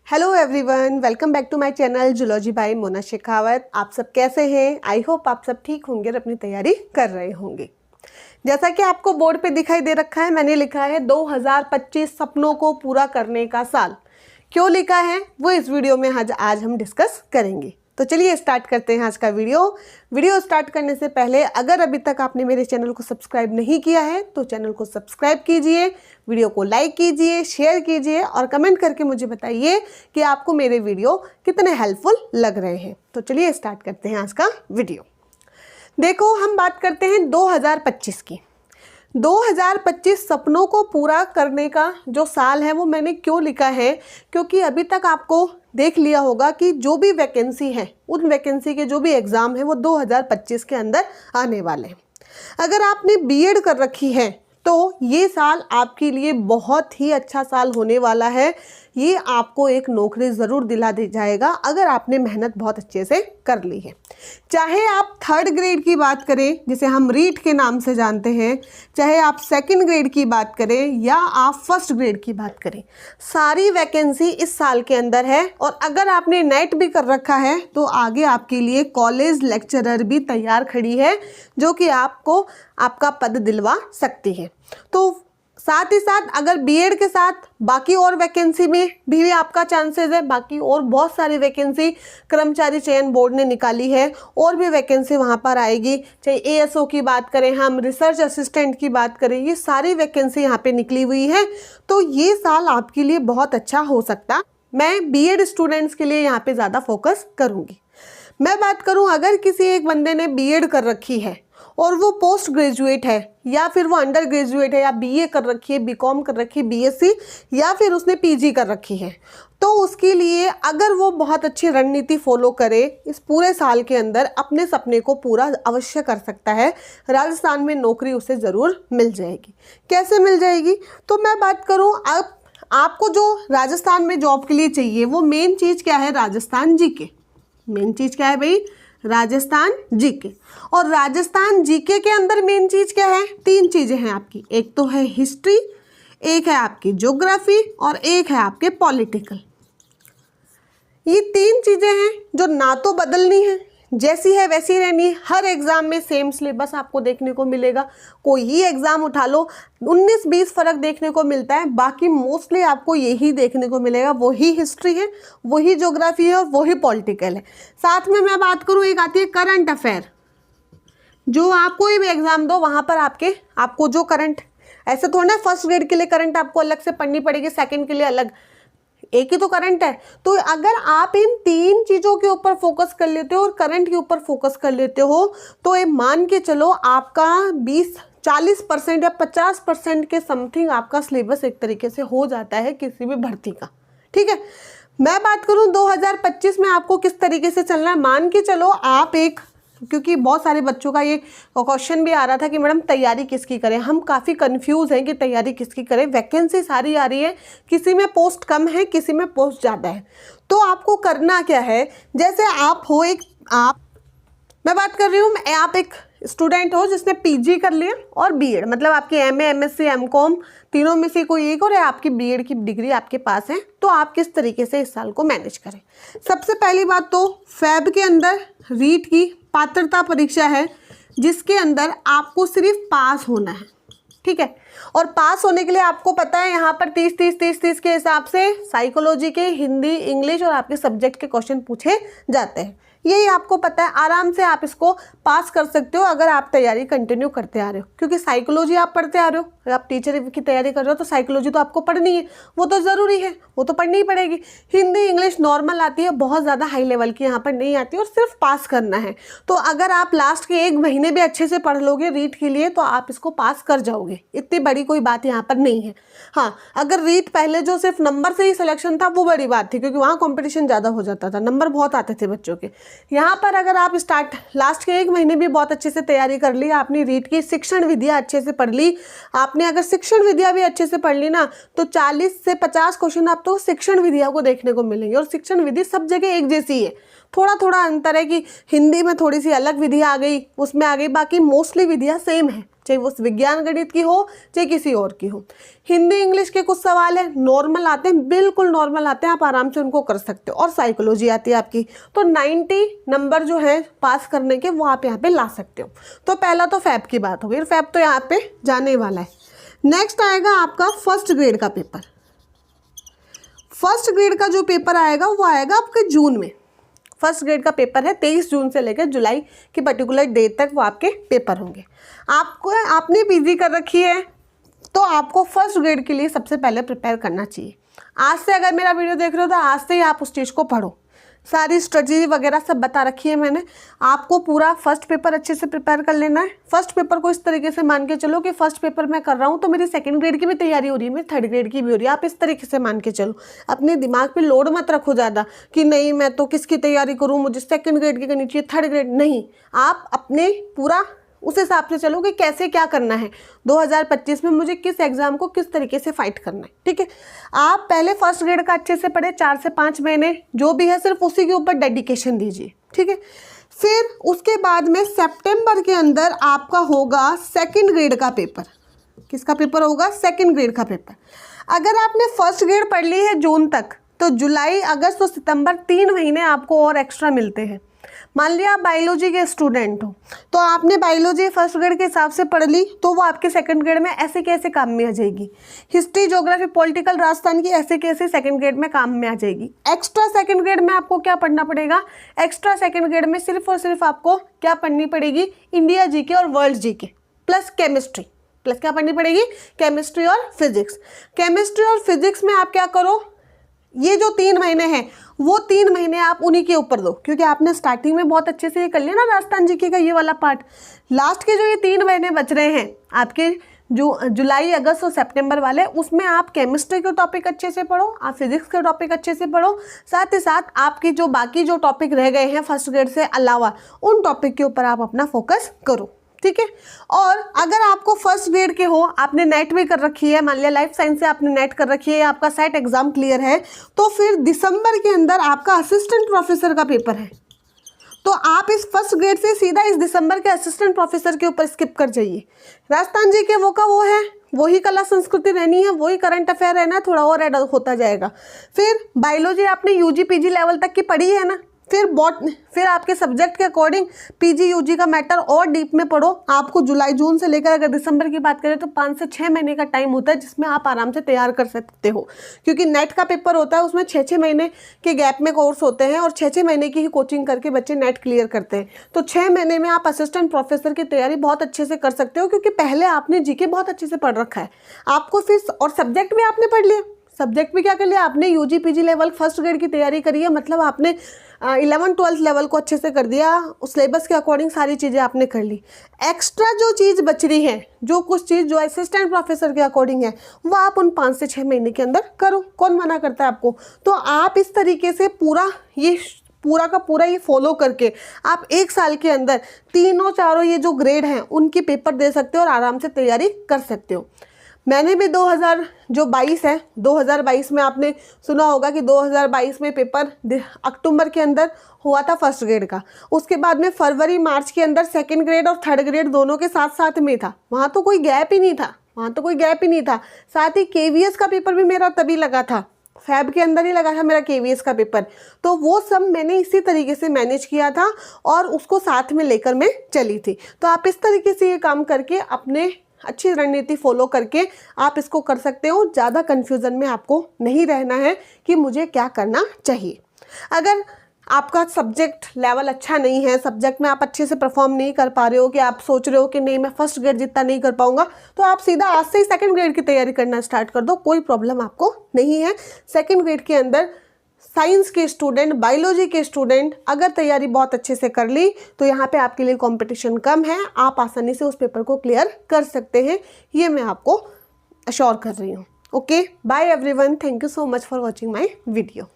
Hello everyone, welcome back to my channel zoology by Mona Shekhawat. आप सब कैसे हैं? आई होप आप सब ठीक होंगे और अपनी तैयारी कर रहे होंगे। जैसा कि आपको बोर्ड पे दिखाई दे रखा है, मैंने लिखा है 2025 सपनों को पूरा करने का साल। क्यों लिखा है वो इस वीडियो में आज हम डिस्कस करेंगे। तो चलिए स्टार्ट करते हैं आज का वीडियो स्टार्ट करने से पहले अगर अभी तक आपने मेरे चैनल को सब्सक्राइब नहीं किया है तो चैनल को सब्सक्राइब कीजिए, वीडियो को लाइक कीजिए, शेयर कीजिए और कमेंट करके मुझे बताइए कि आपको मेरे वीडियो कितने हेल्पफुल लग रहे हैं। तो चलिए स्टार्ट करते हैं आज का वीडियो। देखो, हम बात करते हैं 2025 की। 2025 सपनों को पूरा करने का जो साल है वो मैंने क्यों लिखा है, क्योंकि अभी तक आपको देख लिया होगा कि जो भी वैकेंसी है उन वैकेंसी के जो भी एग्ज़ाम है वो 2025 के अंदर आने वाले हैं। अगर आपने बीएड कर रखी है तो ये साल आपके लिए बहुत ही अच्छा साल होने वाला है। ये आपको एक नौकरी ज़रूर दिला दे जाएगा अगर आपने मेहनत बहुत अच्छे से कर ली है। चाहे आप 3rd ग्रेड की बात करें जिसे हम रीट के नाम से जानते हैं, चाहे आप 2nd ग्रेड की बात करें या आप 1st ग्रेड की बात करें, सारी वैकेंसी इस साल के अंदर है। और अगर आपने नेट भी कर रखा है तो आगे आपके लिए कॉलेज लेक्चरर भी तैयार खड़ी है जो कि आपको आपका पद दिलवा सकती है। तो साथ ही साथ अगर बीएड के साथ बाकी और वैकेंसी में भी आपका चांसेस है, बाकी और बहुत सारी वैकेंसी कर्मचारी चयन बोर्ड ने निकाली है, और भी वैकेंसी वहाँ पर आएगी। चाहे एएसओ की बात करें, हम रिसर्च असिस्टेंट की बात करें, ये सारी वैकेंसी यहाँ पे निकली हुई है। तो ये साल आपके लिए बहुत अच्छा हो सकता। मैं बीएड स्टूडेंट्स के लिए यहाँ पे ज़्यादा फोकस करूँगी। मैं बात करूँ, अगर किसी एक बंदे ने बीएड कर रखी है और वो पोस्ट ग्रेजुएट है या फिर वो अंडर ग्रेजुएट है या बीए कर रखी है, बीकॉम कर रखी है, बीएससी या फिर उसने पीजी कर रखी है, तो उसके लिए अगर वो बहुत अच्छी रणनीति फॉलो करे इस पूरे साल के अंदर अपने सपने को पूरा अवश्य कर सकता है। राजस्थान में नौकरी उसे ज़रूर मिल जाएगी। कैसे मिल जाएगी? तो मैं बात करूँ, अब आपको जो राजस्थान में जॉब के लिए चाहिए वो मेन चीज़ क्या है? राजस्थान जीके। मेन चीज़ क्या है भाई? राजस्थान जीके। और राजस्थान जीके के अंदर मेन चीज़ क्या है? 3 चीज़ें हैं आपकी। एक तो है हिस्ट्री, एक है आपकी ज्योग्राफी और एक है आपके पॉलिटिकल। ये 3 चीज़ें हैं जो ना तो बदलनी है, जैसी है वैसी रहनी है। हर एग्ज़ाम में सेम सिलेबस आपको देखने को मिलेगा। कोई ही एग्ज़ाम उठा लो, 19-20 फ़र्क देखने को मिलता है, बाकी मोस्टली आपको यही देखने को मिलेगा। वही हिस्ट्री है, वही ज्योग्राफी है और वही पॉलिटिकल है। साथ में मैं बात करूँ, एक आती है करंट अफेयर। जो आप कोई भी एग्ज़ाम दो वहाँ पर आपको जो करंट, ऐसे थोड़ा ना 1st ग्रेड के लिए करंट आपको अलग से पढ़नी पड़ेगी, 2nd के लिए अलग, एक ही तो करंट है। तो अगर आप इन 3 चीज़ों के ऊपर फोकस कर लेते हो और करंट के ऊपर फोकस कर लेते हो तो ये मान के चलो आपका 40% या 50% के समथिंग आपका सिलेबस एक तरीके से हो जाता है किसी भी भर्ती का। ठीक है, मैं बात करूं 2025 में आपको किस तरीके से चलना है। मान के चलो आप क्योंकि बहुत सारे बच्चों का ये क्वेश्चन भी आ रहा था कि मैडम तैयारी किसकी करें, हम काफ़ी कंफ्यूज हैं कि तैयारी किसकी करें। वैकेंसी सारी आ रही है, किसी में पोस्ट कम है, किसी में पोस्ट ज़्यादा है। तो आपको करना क्या है? जैसे मैं बात कर रही हूँ, आप एक स्टूडेंट हो जिसने पीजी कर लिया और बीएड, मतलब आपकी एमए, एमएससी, एमकॉम तीनों में से कोई एक और आपकी बीएड की डिग्री आपके पास है, तो आप किस तरीके से इस साल को मैनेज करें। सबसे पहली बात तो फैब के अंदर रीट की पात्रता परीक्षा है जिसके अंदर आपको सिर्फ पास होना है। ठीक है, और पास होने के लिए आपको पता है यहाँ पर 30-30-30-30 के हिसाब से साइकोलॉजी के, हिंदी, इंग्लिश और आपके सब्जेक्ट के क्वेश्चन पूछे जाते हैं। यही आपको पता है, आराम से आप इसको पास कर सकते हो अगर आप तैयारी कंटिन्यू करते आ रहे हो। क्योंकि साइकोलॉजी आप पढ़ते आ रहे हो, अगर आप टीचर की तैयारी कर रहे हो तो साइकोलॉजी तो आपको पढ़नी है, वो तो ज़रूरी है, वो तो पढ़नी ही पड़ेगी। हिंदी, इंग्लिश नॉर्मल आती है, बहुत ज़्यादा हाई लेवल की यहाँ पर नहीं आती और सिर्फ पास करना है। तो अगर आप लास्ट के 1 महीने भी अच्छे से पढ़ लोगे रीट के लिए तो आप इसको पास कर जाओगे, इतनी बड़ी कोई बात यहाँ पर नहीं है। हाँ, अगर रीट पहले जो सिर्फ नंबर से ही सिलेक्शन था वो बड़ी बात थी, क्योंकि वहाँ कॉम्पिटिशन ज़्यादा हो जाता था, नंबर बहुत आते थे बच्चों के। यहाँ पर अगर आप लास्ट के 1 महीने भी बहुत अच्छे से तैयारी कर ली, आपने रीट की शिक्षण विद्या अच्छे से पढ़ ली, आपने अगर शिक्षण विद्या भी अच्छे से पढ़ ली ना, तो 40 से 50 क्वेश्चन आपको शिक्षण विद्या को देखने को मिलेंगे। और शिक्षण विधि सब जगह एक जैसी है, थोड़ा थोड़ा अंतर है कि हिंदी में थोड़ी सी अलग विधि आ गई, उसमें आ गई, बाकी मोस्टली विधियाँ सेम है, चाहे वो विज्ञान गणित की हो चाहे किसी और की हो। हिंदी इंग्लिश के कुछ सवाल है नॉर्मल आते हैं, बिल्कुल नॉर्मल आते हैं, आप आराम से उनको कर सकते हो। और साइकोलॉजी आती है आपकी, तो 90 नंबर जो है पास करने के वो आप यहाँ पे ला सकते हो। तो पहला तो फैब की बात हो गई, फैब तो यहाँ पे जाने वाला है। नेक्स्ट आएगा आपका फर्स्ट ग्रेड का पेपर। फर्स्ट ग्रेड का जो पेपर आएगा वो आएगा आपके जून में। फर्स्ट ग्रेड का पेपर है 23 जून से लेकर जुलाई की पर्टिकुलर डेट तक वो आपके पेपर होंगे। आपने पीजी कर रखी है तो आपको फर्स्ट ग्रेड के लिए सबसे पहले प्रिपेयर करना चाहिए। आज से अगर मेरा वीडियो देख रहे हो तो आज से ही आप उस चीज़ को पढ़ो, सारी स्ट्रेटजी वगैरह सब बता रखी है मैंने। आपको पूरा फर्स्ट पेपर अच्छे से प्रिपेयर कर लेना है। फर्स्ट पेपर को इस तरीके से मान के चलो कि फर्स्ट पेपर मैं कर रहा हूँ तो मेरी सेकंड ग्रेड की भी तैयारी हो रही है, मेरी थर्ड ग्रेड की भी हो रही है। आप इस तरीके से मान के चलो, अपने दिमाग पे लोड मत रखो ज़्यादा कि नहीं मैं तो किसकी तैयारी करूँ, मुझे सेकंड ग्रेड की करनी चाहिए, थर्ड ग्रेड नहीं। आप अपने पूरा उस हिसाब से चलो कि कैसे क्या करना है, 2025 में मुझे किस एग्ज़ाम को किस तरीके से फाइट करना है, ठीक है। आप पहले फर्स्ट ग्रेड का अच्छे से पढ़े, 4 से 5 महीने जो भी है सिर्फ उसी के ऊपर डेडिकेशन दीजिए, ठीक है। फिर उसके बाद में सितंबर के अंदर आपका होगा सेकंड ग्रेड का पेपर। किसका पेपर होगा? सेकंड ग्रेड का पेपर। अगर आपने फर्स्ट ग्रेड पढ़ ली है जून तक तो जुलाई अगस्त और सितंबर 3 महीने आपको और एक्स्ट्रा मिलते हैं। मान लिया आप बायोलॉजी के स्टूडेंट हो तो आपने बायोलॉजी फर्स्ट ग्रेड के हिसाब से पढ़ ली तो वो आपके सेकंड ग्रेड में ऐसे कैसे काम में आ जाएगी। हिस्ट्री ज्योग्राफी पॉलिटिकल राजस्थान की ऐसे कैसे सेकंड ग्रेड में काम में आ जाएगी। एक्स्ट्रा सेकंड ग्रेड में आपको क्या पढ़ना पड़ेगा? एक्स्ट्रा सेकंड ग्रेड में सिर्फ और सिर्फ आपको क्या पढ़नी पड़ेगी? इंडिया जीके और world GK plus chemistry, plus क्या पढ़नी पड़ेगी? केमिस्ट्री और फिजिक्स। केमिस्ट्री और फिजिक्स में आप क्या करो, ये जो 3 महीने हैं वो 3 महीने आप उन्हीं के ऊपर दो, क्योंकि आपने स्टार्टिंग में बहुत अच्छे से ये कर लिया ना राजस्थान जीके का ये वाला पार्ट। लास्ट के जो ये 3 महीने बच रहे हैं आपके जो जुलाई अगस्त और सितंबर वाले, उसमें आप केमिस्ट्री के टॉपिक अच्छे से पढ़ो, आप फिजिक्स के टॉपिक अच्छे से पढ़ो, साथ ही साथ आपकी जो बाकी जो टॉपिक रह गए हैं फर्स्ट ग्रेड से अलावा उन टॉपिक के ऊपर आप अपना फोकस करो, ठीक है। और अगर आपको फर्स्ट ग्रेड के हो, आपने नेट भी कर रखी है, मान लिया लाइफ साइंस से आपने नेट कर रखी है, आपका सेट एग्जाम क्लियर है, तो फिर दिसंबर के अंदर आपका असिस्टेंट प्रोफेसर का पेपर है। तो आप इस फर्स्ट ग्रेड से सीधा इस दिसंबर के असिस्टेंट प्रोफेसर के ऊपर स्किप कर जाइए। राजस्थान जी के वो का वो है, वही कला संस्कृति रहनी है, वही करंट अफेयर रहना है, थोड़ा और ऐड होता जाएगा। फिर बायोलॉजी आपने यूजी पीजी लेवल तक की पढ़ी है ना, फिर आपके सब्जेक्ट के अकॉर्डिंग पीजी यूजी का मैटर और डीप में पढ़ो। आपको जुलाई जून से लेकर अगर दिसंबर की बात करें तो 5 से 6 महीने का टाइम होता है जिसमें आप आराम से तैयार कर सकते हो, क्योंकि नेट का पेपर होता है उसमें 6-6 महीने के गैप में कोर्स होते हैं और 6-6 महीने की ही कोचिंग करके बच्चे नेट क्लियर करते हैं। तो 6 महीने में आप असिस्टेंट प्रोफेसर की तैयारी बहुत अच्छे से कर सकते हो, क्योंकि पहले आपने जीके बहुत अच्छे से पढ़ रखा है आपको, फिर और सब्जेक्ट भी आपने पढ़ लिया, सब्जेक्ट भी क्या कर लिया आपने, UG PG level first grade की तैयारी करी है, मतलब आपने 11-12 लेवल को अच्छे से कर दिया, उस सिलेबस के अकॉर्डिंग सारी चीज़ें आपने कर ली। एक्स्ट्रा जो चीज़ बच रही है, जो कुछ चीज़ जो असिस्टेंट प्रोफेसर के अकॉर्डिंग है, वो आप उन 5 से 6 महीने के अंदर करो, कौन मना करता है आपको। तो आप इस तरीके से पूरा का पूरा ये फॉलो करके आप 1 साल के अंदर तीनों चारों ये जो ग्रेड हैं उनके पेपर दे सकते हो और आराम से तैयारी कर सकते हो। मैंने भी 2022 में आपने सुना होगा कि 2022 में पेपर अक्टूबर के अंदर हुआ था फर्स्ट ग्रेड का, उसके बाद में फरवरी मार्च के अंदर सेकंड ग्रेड और थर्ड ग्रेड दोनों के साथ साथ में था, वहाँ तो कोई गैप ही नहीं था, साथ ही केवीएस का पेपर भी मेरा तभी लगा था, फैब के अंदर ही लगा था मेरा केवीएस का पेपर। तो वो सब मैंने इसी तरीके से मैनेज किया था और उसको साथ में लेकर मैं चली थी। तो आप इस तरीके से ये काम करके अपने अच्छी रणनीति फॉलो करके आप इसको कर सकते हो। ज़्यादा कन्फ्यूज़न में आपको नहीं रहना है कि मुझे क्या करना चाहिए। अगर आपका सब्जेक्ट लेवल अच्छा नहीं है, सब्जेक्ट में आप अच्छे से परफॉर्म नहीं कर पा रहे हो, कि आप सोच रहे हो कि नहीं मैं फर्स्ट ग्रेड जितना नहीं कर पाऊंगा, तो आप सीधा आज से ही सेकंड ग्रेड की तैयारी करना स्टार्ट कर दो, कोई प्रॉब्लम आपको नहीं है। सेकंड ग्रेड के अंदर साइंस के स्टूडेंट, बायोलॉजी के स्टूडेंट अगर तैयारी बहुत अच्छे से कर ली तो यहाँ पे आपके लिए कंपटीशन कम है, आप आसानी से उस पेपर को क्लियर कर सकते हैं, ये मैं आपको अश्योर कर रही हूँ। Okay, bye everyone, thank you so much for watching my video.